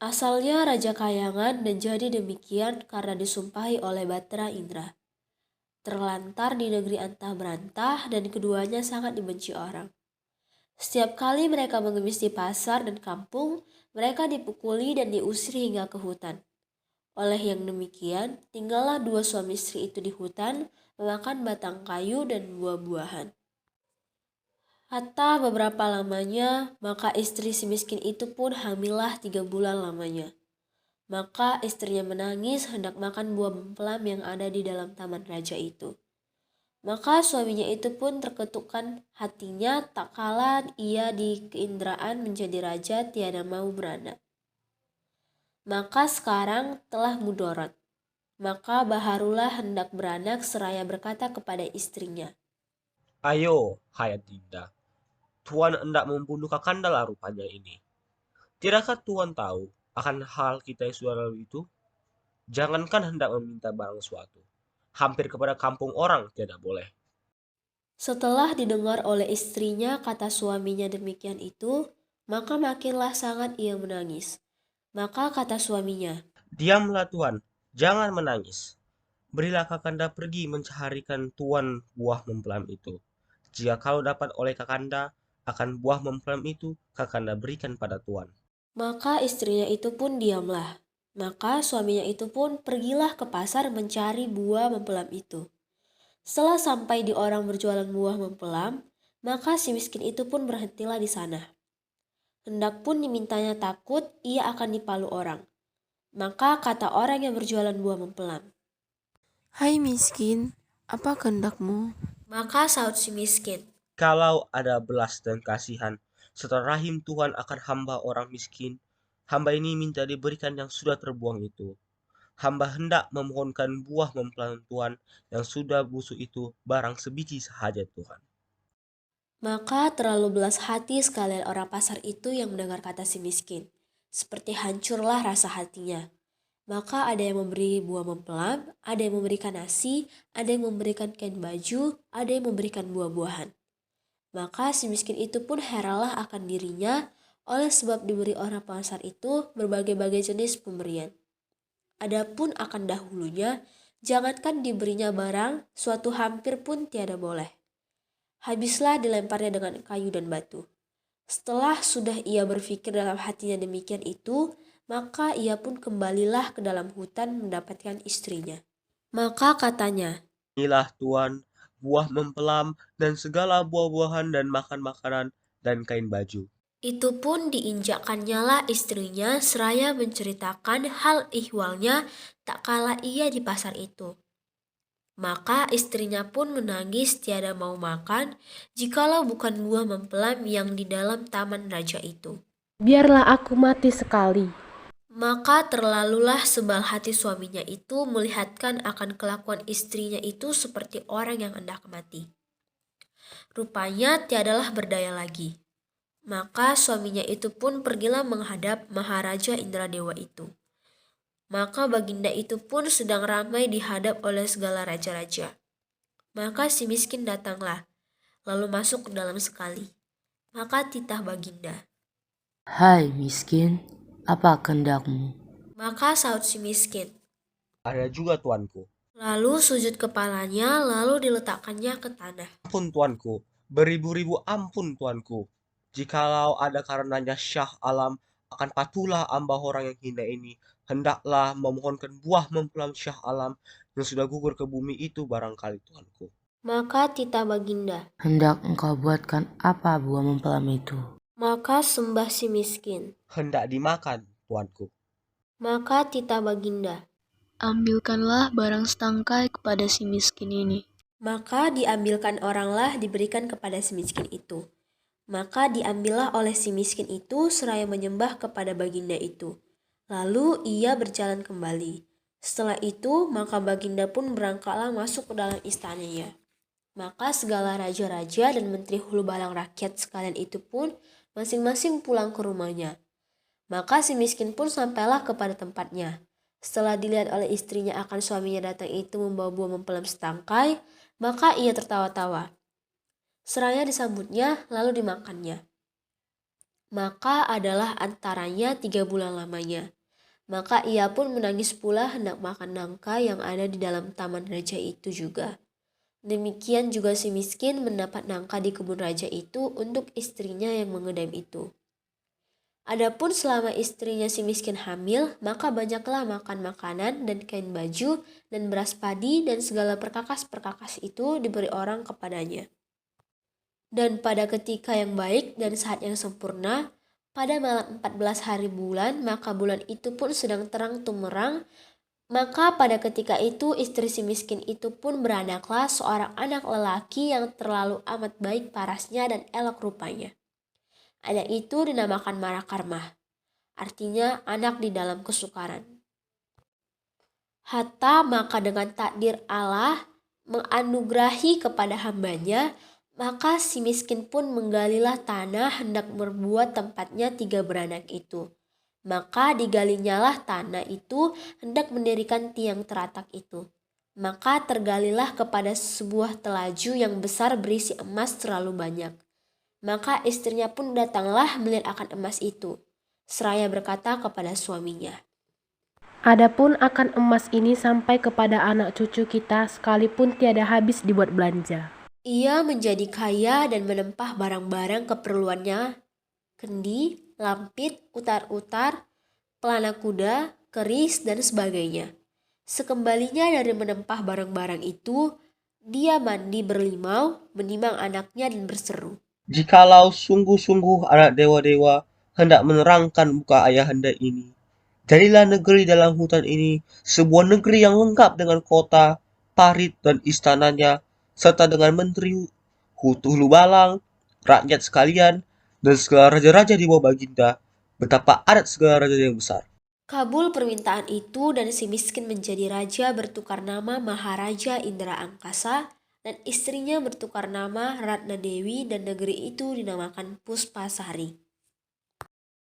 Asalnya Raja Kayangan dan jadi demikian karena disumpahi oleh Batara Indra. Terlantar di negeri antah berantah dan keduanya sangat dibenci orang. Setiap kali mereka mengemis di pasar dan kampung, mereka dipukuli dan diusir hingga ke hutan. Oleh yang demikian, tinggallah dua suami istri itu di hutan, memakan batang kayu dan buah-buahan. Hatta beberapa lamanya, maka istri si miskin itu pun hamillah 3 bulan lamanya. Maka istrinya menangis hendak makan buah mempelam yang ada di dalam taman raja itu. Maka suaminya itu pun terketukkan hatinya tak kala ia di keindraan menjadi raja tiada mau beranak. Maka sekarang telah mudorot. Maka Baharulah hendak beranak seraya berkata kepada istrinya. Ayo, hai Dinda, Tuan hendak membunuh Kakanda lah rupanya ini. Tidakkah Tuan tahu akan hal kita yang sudah lalu itu? Jangankan hendak meminta barang suatu, hampir kepada kampung orang tidak boleh. Setelah didengar oleh istrinya kata suaminya demikian itu, maka makinlah sangat ia menangis. Maka kata suaminya, Diamlah Tuan, jangan menangis. Berilah Kakanda pergi mencarikan Tuan buah mempelai itu. Jika kalau dapat oleh Kakanda, akan buah mempelai itu Kakanda berikan pada Tuan. maka istrinya itu pun diamlah. Maka suaminya itu pun pergilah ke pasar mencari buah mempelam itu. Setelah sampai di orang berjualan buah mempelam, maka si miskin itu pun berhentilah di sana. Hendak pun dimintanya takut, ia akan dipalu orang. Maka kata orang yang berjualan buah mempelam. Hai miskin, apa kehendakmu? Maka saut si miskin. Kalau ada belas dan kasihan, serta rahim Tuhan akan hamba orang miskin, hamba ini minta diberikan yang sudah terbuang itu. Hamba hendak memohonkan buah mempelai Tuhan yang sudah busuk itu barang sebiji sahaja Tuhan. Maka terlalu belas hati sekalian orang pasar itu yang mendengar kata si miskin. Seperti hancurlah rasa hatinya. Maka ada yang memberi buah mempelam, ada yang memberikan nasi, ada yang memberikan kain baju, ada yang memberikan buah-buahan. Maka si miskin itu pun heranlah akan dirinya oleh sebab diberi orang pasar itu berbagai-bagai jenis pemberian. Adapun akan dahulunya, jangankan diberinya barang, suatu hampir pun tiada boleh. Habislah dilemparnya dengan kayu dan batu. Setelah sudah ia berpikir dalam hatinya demikian itu, maka ia pun kembalilah ke dalam hutan mendapatkan istrinya. Maka katanya, Inilah Tuhan, buah mempelam dan segala buah-buahan dan makan makanan dan kain baju. itu pun diinjakkannya lah istrinya seraya menceritakan hal ihwalnya tak kala ia di pasar itu. Maka istrinya pun menangis tiada mau makan jikalau bukan buah mempelam yang di dalam taman raja itu. Biarlah aku mati sekali. Maka terlalulah sebal hati suaminya itu melihatkan akan kelakuan istrinya itu seperti orang yang hendak mati. Rupanya tiadalah berdaya lagi. Maka suaminya itu pun pergilah menghadap Maharaja Indradewa itu. Maka baginda itu pun sedang ramai dihadap oleh segala raja-raja. Maka si miskin datanglah, lalu masuk ke dalam sekali. Maka titah baginda. Hai miskin, apa kehendakmu? Maka saut si miskin. Ada juga tuanku. Lalu sujud kepalanya, lalu diletakkannya ke tanah. Ampun tuanku, beribu-ribu ampun tuanku. Jikalau ada karenanya Syah Alam akan patuhlah amba orang yang hina ini. Hendaklah memohonkan buah mempelai Syah Alam yang sudah gugur ke bumi itu barangkali tuanku. Maka titah baginda. Hendak engkau buatkan apa buah mempelam itu? Maka sembah si miskin. Hendak dimakan tuanku. Maka titah baginda. Ambilkanlah barang setangkai kepada si miskin ini. Maka diambilkan oranglah diberikan kepada si miskin itu. Maka diambillah oleh si miskin itu seraya menyembah kepada baginda itu. Lalu ia berjalan kembali. Setelah itu maka baginda pun berangkatlah masuk ke dalam istananya. Maka segala raja-raja dan menteri hulu balang rakyat sekalian itu pun masing-masing pulang ke rumahnya. Maka si miskin pun sampailah kepada tempatnya. Setelah dilihat oleh istrinya akan suaminya datang itu membawa buah mempelem setangkai, maka ia tertawa-tawa. Seraya disambutnya lalu dimakannya. maka adalah antaranya 3 bulan lamanya. Maka ia pun menangis pula hendak makan nangka yang ada di dalam taman raja itu juga. Demikian juga si miskin mendapat nangka di kebun raja itu untuk istrinya yang mengedam itu. Adapun selama istrinya si miskin hamil, maka banyaklah makan makanan dan kain baju dan beras padi dan segala perkakas-perkakas itu diberi orang kepadanya. Dan pada ketika yang baik dan saat yang sempurna, pada malam 14 hari bulan, maka bulan itu pun sedang terang tumerang. Maka pada ketika itu istri si miskin itu pun beranaklah seorang anak lelaki yang terlalu amat baik parasnya dan elok rupanya. Anak itu dinamakan Marakarmah, artinya anak di dalam kesukaran. Hatta maka dengan takdir Allah menganugerahi kepada hambanya, maka si miskin pun menggalilah tanah hendak berbuat tempatnya 3 beranak itu. Maka digalinyalah tanah itu hendak mendirikan tiang teratak itu. Maka tergalilah kepada sebuah telaju yang besar berisi emas terlalu banyak. Maka istrinya pun datanglah melihat akan emas itu, seraya berkata kepada suaminya, Adapun akan emas ini sampai kepada anak cucu kita sekalipun tiada habis dibuat belanja. Ia menjadi kaya dan menempah barang-barang keperluannya, kendi, lampit, utar-utar, pelana kuda, keris, dan sebagainya. Sekembalinya dari menempah barang-barang itu, dia mandi berlimau, menimang anaknya dan berseru, Jikalau sungguh-sungguh anak dewa-dewa hendak menerangkan muka ayahanda ini, jadilah negeri dalam hutan ini sebuah negeri yang lengkap dengan kota, parit, dan istananya, serta dengan menteri, hulu balang, rakyat sekalian, dan segala raja-raja di bawah baginda, betapa adat segala raja yang besar. kabul permintaan itu dan si miskin menjadi raja bertukar nama Maharaja Indra Angkasa dan istrinya bertukar nama Ratna Dewi dan negeri itu dinamakan Puspasari.